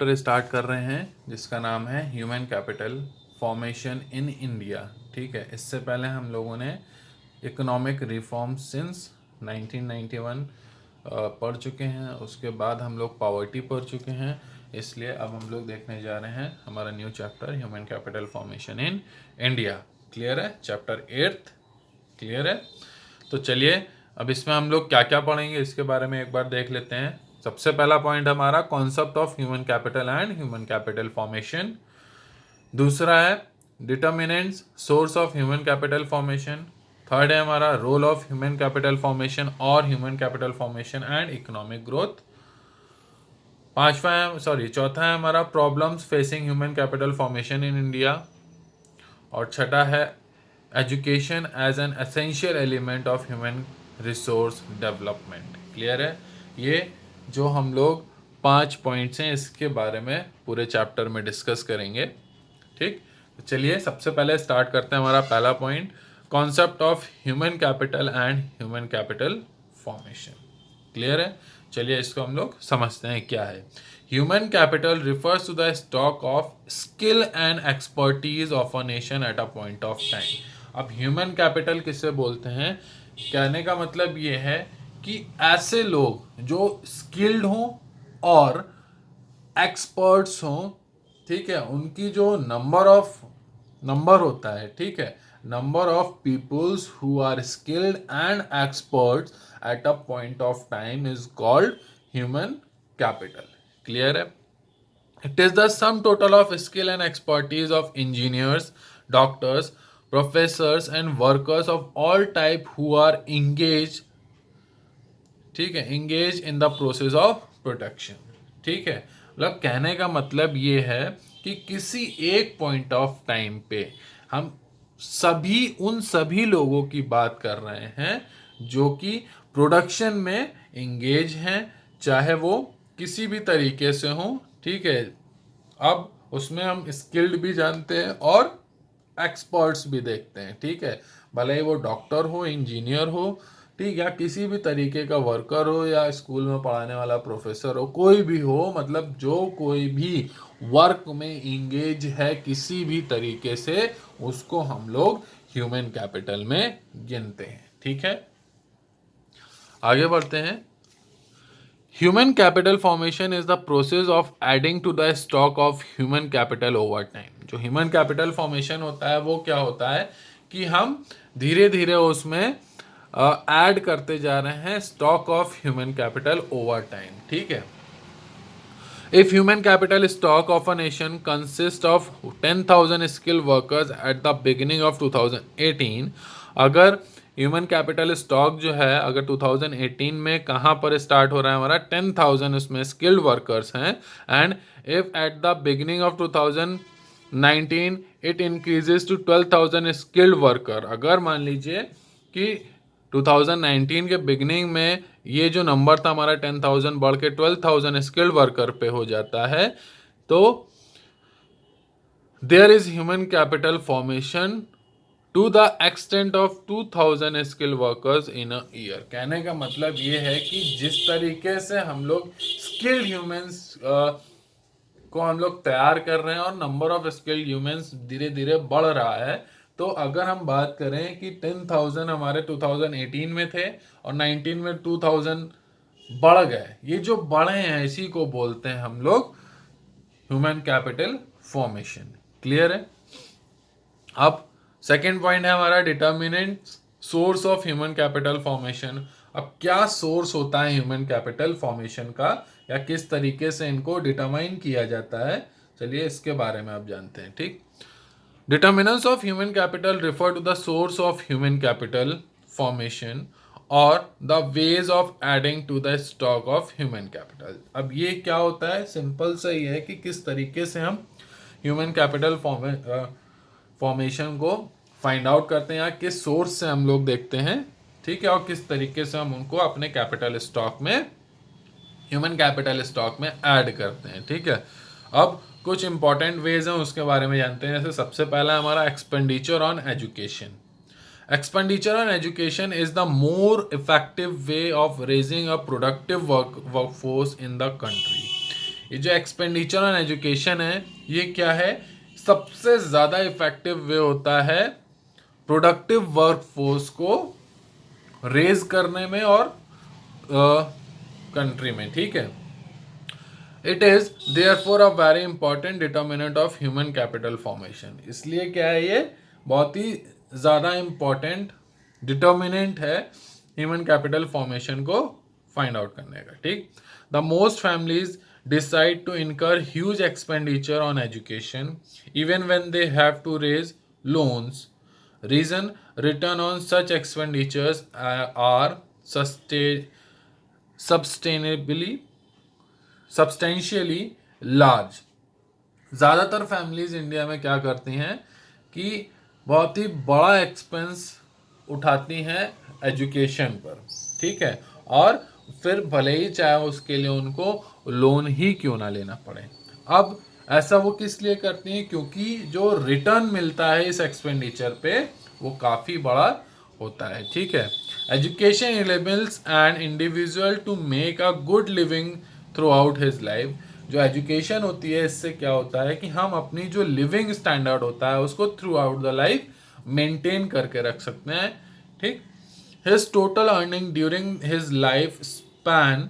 Chapter start कर रहे हैं जिसका नाम है human capital formation in India. ठीक है, इससे पहले हम लोगों ने इकोनॉमिक रिफॉर्म सिंस 1991 पढ़ चुके हैं। उसके बाद हम लोग पॉवर्टी पढ़ चुके हैं, इसलिए अब हम लोग देखने जा रहे हैं हमारा new chapter human capital formation in India. Clear है? चैप्टर 8 क्लियर है? तो चलिए अब इसमें हम लोग क्या क्या पढ़ेंगे इसके बारे में एक बार देख लेते हैं। सबसे पहला पॉइंट हमारा concept of human capital and human capital formation. दूसरा है determinants source of human capital formation. Third है हमारा role of human capital formation और human capital formation and economic growth. चौथा है हमारा problems facing human capital formation in India. और छठा है education as an essential element of human resource development. Clear है? ये जो हम लोग 5 पॉइंट्स हैं इसके बारे में पूरे चैप्टर में डिस्कस करेंगे। ठीक, तो चलिए सबसे पहले स्टार्ट करते हैं हमारा पहला point, concept of human capital and human capital formation. Clear है? चलिए इसको हम लोग समझते हैं क्या है। Human capital refers to the stock of skill and expertise of a nation at a point of time. अब ह्यूमन कैपिटल किसे बोलते हैं? कहने का मतलब ये है कि ऐसे लोग जो स्किल्ड हों और एक्सपर्ट्स हों, ठीक है, उनकी जो नंबर होता है, ठीक है, number of peoples who are skilled and experts at a point of time is called human capital. Clear है? It is the sum total of skill and expertise of engineers, doctors, professors and workers of all type who are engage, ठीक है, engage in the process of production. ठीक है, मतलब कहने का मतलब ये है कि किसी एक पॉइंट ऑफ टाइम पे हम उन सभी लोगों की बात कर रहे हैं जो कि प्रोडक्शन में इंगेज हैं, चाहे वो किसी भी तरीके से हो। ठीक है, अब उसमें हम स्किल्ड भी जानते हैं और एक्सपर्ट्स भी देखते हैं। ठीक है, भले ही वो डॉक्टर हो, इंजीनियर हो, ठीक, या किसी भी तरीके का वर्कर हो, या स्कूल में पढ़ाने वाला प्रोफेसर हो, कोई भी हो, मतलब जो कोई भी वर्क में इंगेज है किसी भी तरीके से, उसको हम लोग ह्यूमन कैपिटल में गिनते हैं। ठीक है, आगे बढ़ते हैं। Human capital formation is the process of adding to the stock of human capital over time. जो ह्यूमन कैपिटल फॉर्मेशन होता है वो क्या होता है कि हम धीरे धीरे उसमें ऐड करते जा रहे हैं stock of human capital over time. ठीक है, if human capital stock of a nation consists of 10,000 skilled workers at the beginning of 2018, अगर ह्यूमन कैपिटल स्टॉक जो है अगर 2018 में कहाँ पर स्टार्ट हो रहा है हमारा 10,000 उसमें स्किल्ड वर्कर्स हैं, and if at the beginning of 2019 it increases to 12,000 skilled worker, अगर मान लीजिए कि 2019 के बिगनिंग में ये जो नंबर था हमारा 10,000 बढ़ के 12,000 स्किल्ड वर्कर पे हो जाता है, तो there is human capital formation to the extent of 2,000 skilled workers in a year. कहने का मतलब ये है कि जिस तरीके से हम लोग स्किल्ड ह्यूमंस को हम लोग तैयार कर रहे हैं और नंबर ऑफ स्किल्ड ह्यूमंस धीरे धीरे बढ़ रहा है, तो अगर हम बात करें कि 10,000 हमारे 2018 में थे और 19 में 2,000 बढ़ गए, ये जो बढ़े हैं इसी को बोलते हैं हम लोग ह्यूमन कैपिटल फॉर्मेशन। क्लियर है? अब सेकेंड पॉइंट है हमारा determinant source of human capital formation. अब क्या सोर्स होता है ह्यूमन कैपिटल फॉर्मेशन का, या किस तरीके से इनको डिटरमाइन किया जाता है, चलिए इसके बारे में आप जानते हैं। ठीक, determinants of human capital refer to the source of human capital formation और the ways of adding to the stock of human capital। अब ये क्या होता है? सिंपल सा ही है कि किस तरीके से हम ह्यूमन कैपिटल फॉर्मेशन को फाइंड आउट करते हैं, या किस सोर्स से हम लोग देखते हैं, ठीक है, और किस तरीके से हम उनको अपने कैपिटल स्टॉक में, ह्यूमन कैपिटल स्टॉक में ऐड करते हैं। ठीक है, अब कुछ इंपॉर्टेंट वेज हैं उसके बारे में जानते हैं। जैसे सबसे पहला हमारा expenditure on education. Expenditure on education is the more effective way of raising a productive workforce in the country. ये जो एक्सपेंडिचर ऑन एजुकेशन है, ये क्या है, सबसे ज़्यादा इफेक्टिव वे होता है प्रोडक्टिव वर्कफोर्स को रेज करने में और कंट्री में, ठीक है। It is there for a very important determinant of human capital formation. इसलिए क्या है, ये बहुत ही ज़्यादा इंपॉर्टेंट डिटर्मिनेंट है ह्यूमन कैपिटल फॉर्मेशन को फाइंड आउट करने का, ठीक। The most families decide to incur huge expenditure on education even when they have to raise loans. Reason, return on such expenditures are substantially large. ज़्यादातर families India में क्या करती हैं कि बहुत ही बड़ा एक्सपेंस उठाती हैं एजुकेशन पर, ठीक है, और फिर भले ही चाहे उसके लिए उनको लोन ही क्यों ना लेना पड़े। अब ऐसा वो किस लिए करती हैं, क्योंकि जो रिटर्न मिलता है इस एक्सपेंडिचर पे वो काफ़ी बड़ा होता है, ठीक है। Education enables an individual to make a good living throughout his life. जो एजुकेशन होती है, इससे क्या होता है कि हम अपनी जो लिविंग स्टैंडर्ड होता है उसको through out the life maintain करके रख सकते हैं, ठीक। His total earning during his life span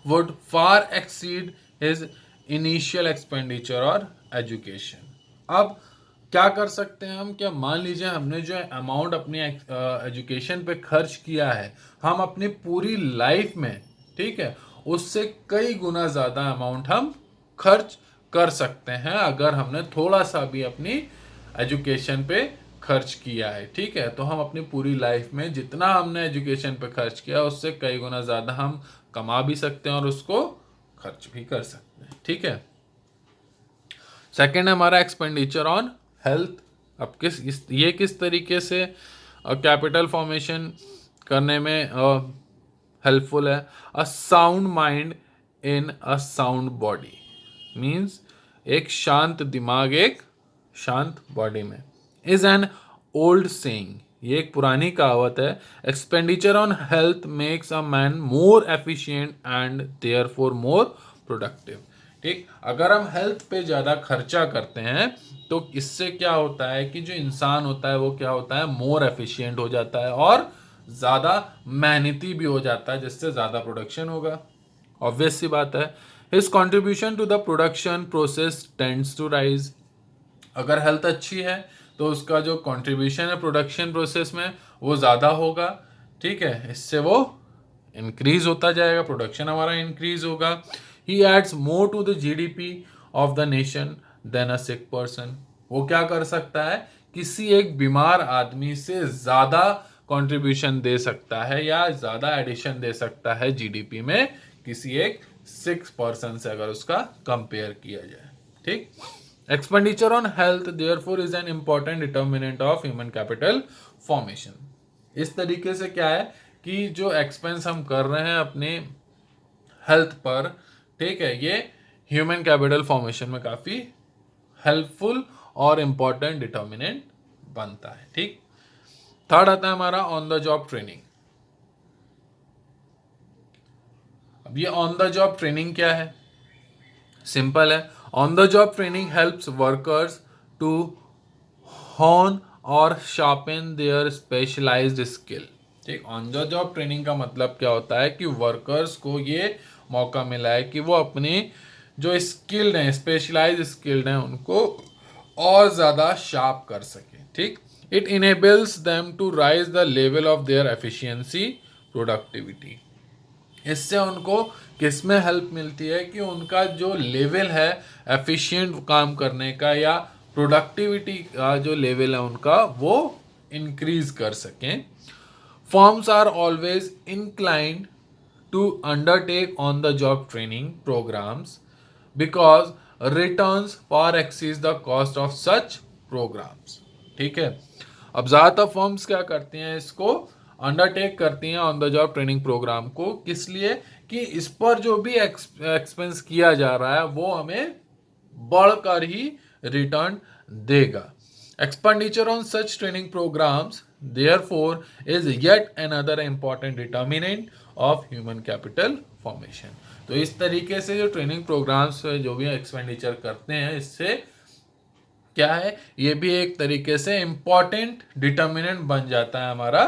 would far exceed his initial expenditure और education। अब क्या कर सकते हैं हम, क्या मान लीजिए हमने जो अमाउंट अपनी एजुकेशन पे खर्च किया है, हम अपनी पूरी लाइफ में, ठीक है, उससे कई गुना ज़्यादा अमाउंट हम खर्च कर सकते हैं अगर हमने थोड़ा सा भी अपनी एजुकेशन पे खर्च किया है, ठीक है। तो हम अपनी पूरी लाइफ में जितना हमने एजुकेशन पे खर्च किया उससे कई गुना ज़्यादा हम कमा भी सकते हैं और उसको खर्च भी कर सकते हैं, ठीक है। सेकेंड है हमारा एक्सपेंडिचर ऑन हेल्थ। अब ये किस तरीके से कैपिटल फॉर्मेशन करने में हेल्पफुल है। A sound mind in a sound body means एक शांत दिमाग एक शांत बॉडी में। इज एन ओल्ड सेइंग, ये एक पुरानी कहावत है। Expenditure on health makes a man more efficient and therefore more productive, ठीक। अगर हम हेल्थ पे ज़्यादा खर्चा करते हैं तो इससे क्या होता है कि जो इंसान होता है वो क्या होता है, मोर एफिशिएंट हो जाता है और ज़्यादा मेहनती भी हो जाता है, जिससे ज़्यादा प्रोडक्शन होगा। ऑब्वियस सी बात है। His contribution to the production process tends to rise. अगर हेल्थ अच्छी है तो उसका जो कंट्रीब्यूशन है प्रोडक्शन प्रोसेस में वो ज़्यादा होगा, ठीक है, इससे वो इंक्रीज होता जाएगा, प्रोडक्शन हमारा इंक्रीज होगा। He adds more to the GDP of the nation than a sick person. वो क्या कर सकता है, किसी एक बीमार आदमी से ज़्यादा कंट्रीब्यूशन दे सकता है या ज़्यादा एडिशन दे सकता है जीडीपी में किसी एक सिक पर्सन से अगर उसका कंपेयर किया जाए, ठीक। Expenditure on health therefore is an important determinant of human capital formation. इस तरीके से क्या है कि जो एक्सपेंस हम कर रहे हैं अपने हेल्थ पर, ठीक है, ये ह्यूमन कैपिटल फॉर्मेशन में काफ़ी हेल्पफुल और इंपॉर्टेंट डिटर्मिनेंट बनता है, ठीक। थर्ड आता है हमारा ऑन द जॉब ट्रेनिंग। अब ये ऑन द जॉब ट्रेनिंग क्या है, सिंपल है। On the job training helps workers to hone और शार्पन देयर स्पेशलाइज्ड स्किल, ठीक। ऑन द जॉब ट्रेनिंग का मतलब क्या होता है कि वर्कर्स को ये मौका मिला है कि वो अपनी जो स्किल्ड हैं, स्पेशलाइज्ड स्किल्ड हैं, उनको और ज़्यादा शार्प कर सके, ठीक। It enables them to raise the level of their efficiency productivity. इससे उनको किस में हेल्प मिलती है कि उनका जो लेवल है एफिशिएंट काम करने का या प्रोडक्टिविटी का जो लेवल है उनका वो इंक्रीज कर सकें। Firms are always inclined to undertake on the job training programmes because returns far exceeds the cost of such programmes, ठीक है। अब ज़्यादातर फर्म्स क्या करती हैं, इसको अंडरटेक करती हैं on the job training programme को, किस लिए कि इस पर जो भी एक्सपेंस किया जा रहा है वो हमें बढ़कर ही रिटर्न देगा। Expenditure on such training programmes therefore is yet another important determinant of human capital formation. तो इस तरीके से जो ट्रेनिंग प्रोग्राम्स जो भी एक्सपेंडिचर करते हैं, इससे क्या है, ये भी एक तरीके से इंपॉर्टेंट डिटर्मिनेंट बन जाता है हमारा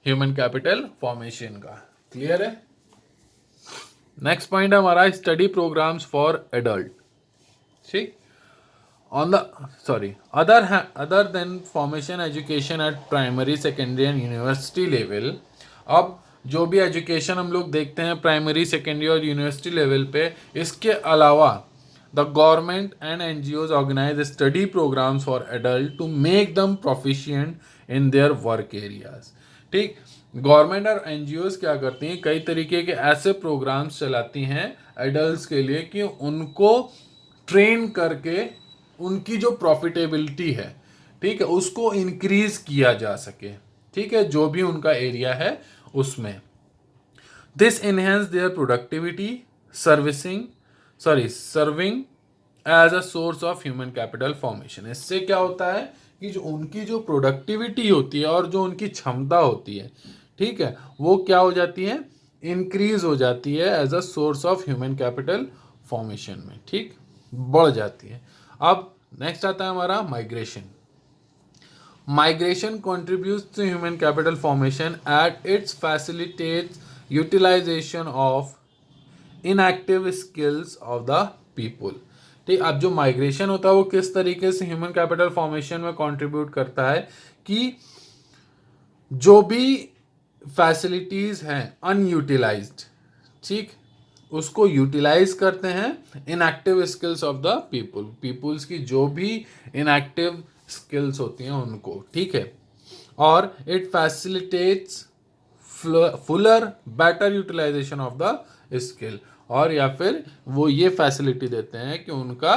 ह्यूमन कैपिटल फॉर्मेशन का। क्लियर है? नेक्स्ट पॉइंट है हमारा स्टडी प्रोग्राम्स फॉर एडल्ट। ठीक, on the other than formation education at primary secondary and university level, अब जो भी एजुकेशन हम लोग देखते हैं प्राइमरी सेकेंडरी और यूनिवर्सिटी लेवल पे, इसके अलावा the government and NGOs organise study programmes for adult to make them proficient in their work areas. ठीक, गवर्नमेंट और एनजीओज क्या करती हैं, कई तरीके के ऐसे प्रोग्राम्स चलाती हैं एडल्ट्स के लिए कि उनको ट्रेन करके उनकी जो प्रॉफिटेबिलिटी है, ठीक है, उसको इंक्रीज किया जा सके। ठीक है, जो भी उनका एरिया है उसमें। This enhance their productivity serving as a source of human capital formation. इससे क्या होता है कि जो उनकी जो प्रोडक्टिविटी होती है और जो उनकी क्षमता होती है, ठीक है, वो क्या हो जाती है, इंक्रीज हो जाती है as a source of human capital formation में। ठीक, बढ़ जाती है। अब नेक्स्ट आता है हमारा migration. Migration contributes to human capital formation at its facilitates utilization of inactive skills of the people। ठीक, अब जो माइग्रेशन होता है वो किस तरीके से ह्यूमन कैपिटल फॉर्मेशन में कंट्रीब्यूट करता है कि जो भी फैसिलिटीज हैं अनयूटिलाइज्ड, ठीक, उसको यूटिलाइज करते हैं inactive skills of the peoples की जो भी इनएक्टिव स्किल्स होती हैं उनको। ठीक है, और it facilitates fuller better utilisation of the skill, और या फिर वो ये फैसिलिटी देते हैं कि उनका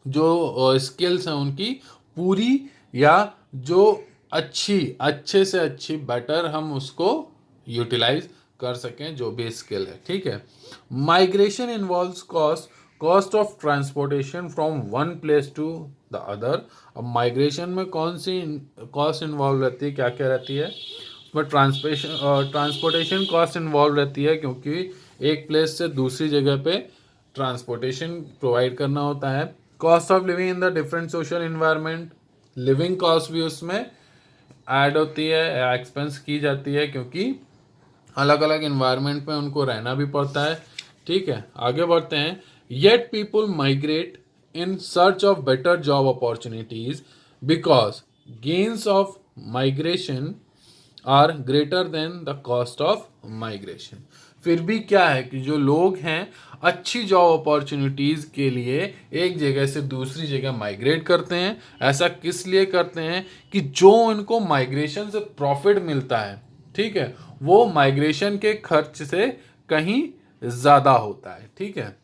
जो स्किल्स हैं उनकी पूरी या जो अच्छे से अच्छी बेटर हम उसको यूटिलाइज कर सकें जो भी स्किल है। ठीक है, migration involves cost of transportation from one place to the other. अब माइग्रेशन में कौन सी कॉस्ट इन्वॉल्व रहती है, क्या क्या रहती है उसमें, ट्रांसपोर्टेशन कॉस्ट इन्वॉल्व रहती है, क्योंकि एक प्लेस से दूसरी जगह पे ट्रांसपोर्टेशन प्रोवाइड करना होता है। Cost of living in the different social environment, living cost भी उसमें ऐड होती है या एक्सपेंस की जाती है, क्योंकि अलग अलग इन्वायरमेंट में उनको रहना भी पड़ता है। ठीक है, आगे बढ़ते हैं। Yet people migrate in search of better job opportunities because gains of migration are greater than the cost of migration. फिर भी क्या है कि जो लोग हैं अच्छी जॉब अपॉर्चुनिटीज के लिए एक जगह से दूसरी जगह माइग्रेट करते हैं। ऐसा किस लिए करते हैं कि जो उनको माइग्रेशन से प्रॉफिट मिलता है, ठीक है, वो माइग्रेशन के खर्च से कहीं ज्यादा होता है। ठीक है,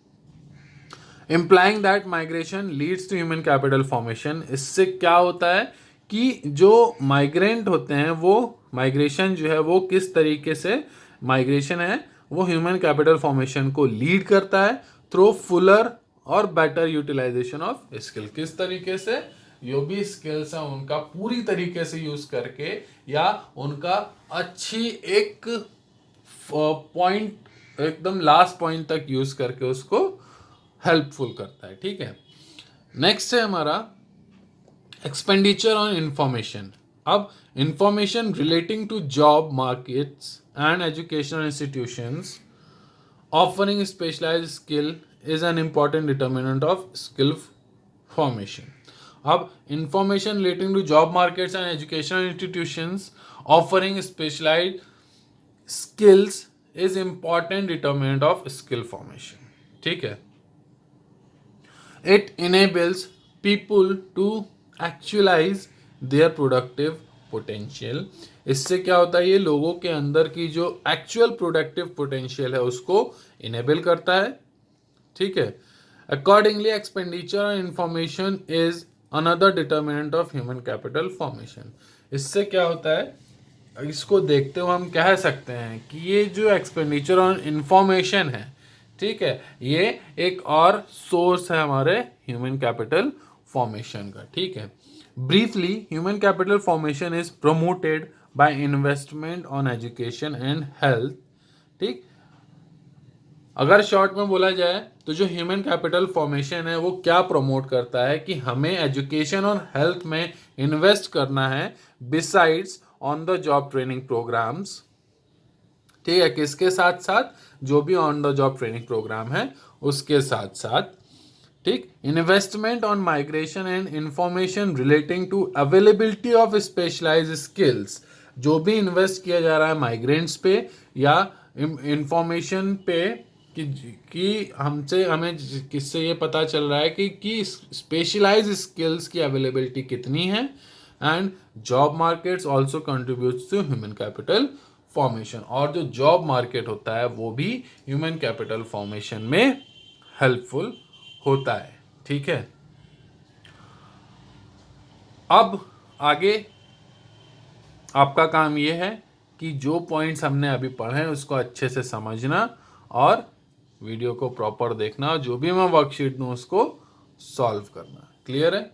implying that migration leads to human capital formation. इससे क्या होता है कि जो माइग्रेंट होते हैं वो माइग्रेशन जो है वो किस तरीके से माइग्रेशन है वो ह्यूमन कैपिटल फॉर्मेशन को लीड करता है थ्रू फुलर और बेटर यूटिलाइजेशन ऑफ स्किल। किस तरीके से, जो भी स्किल्स हैं उनका पूरी तरीके से यूज करके या उनका अच्छी एक पॉइंट एकदम लास्ट पॉइंट तक यूज करके उसको हेल्पफुल करता है। ठीक है, नेक्स्ट है हमारा एक्सपेंडिचर ऑन इंफॉर्मेशन। अब information relating to job markets and educational institutions offering specialised skill is an important determinant of skill formation. अब information relating to job markets and educational institutions offering specialised skills is important determinant of skill formation. ठीक है, it enables people to actualise their productive potential. इससे क्या होता है, ये लोगों के अंदर की जो एक्चुअल प्रोडक्टिव पोटेंशियल है उसको इनेबल करता है। ठीक है, accordingly expenditure on information is another determinant of human capital formation. इससे क्या होता है, इसको देखते हुए हम कह सकते हैं कि ये जो एक्सपेंडिचर ऑन इंफॉर्मेशन है, ठीक है, ये एक और सोर्स है हमारे ह्यूमन कैपिटल फॉर्मेशन का। ठीक है, briefly human capital formation is promoted by investment on education and health. ठीक, अगर शॉर्ट में बोला जाए तो जो ह्यूमन कैपिटल फॉर्मेशन है वो क्या प्रमोट करता है कि हमें एजुकेशन और हेल्थ में इन्वेस्ट करना है besides on the job training programmes. ठीक है, किसके साथ साथ, जो भी on the job training programme है उसके साथ साथ। ठीक, investment on migration and information relating to availability of specialised skills, जो भी इन्वेस्ट किया जा रहा है माइग्रेंट्स पे या इंफॉर्मेशन पे कि हमें किससे ये पता चल रहा है कि स्पेशलाइज्ड स्किल्स की अवेलेबिलिटी कितनी है। And job markets also contributes to human capital formation, और जो जॉब मार्केट होता है वो भी ह्यूमन कैपिटल फॉर्मेशन में हेल्पफुल होता है। ठीक है, अब आगे आपका काम ये है कि जो पॉइंट्स हमने अभी पढ़े हैं उसको अच्छे से समझना और वीडियो को प्रॉपर देखना, और जो भी मैं वर्कशीट दूँ उसको सॉल्व करना। क्लियर है?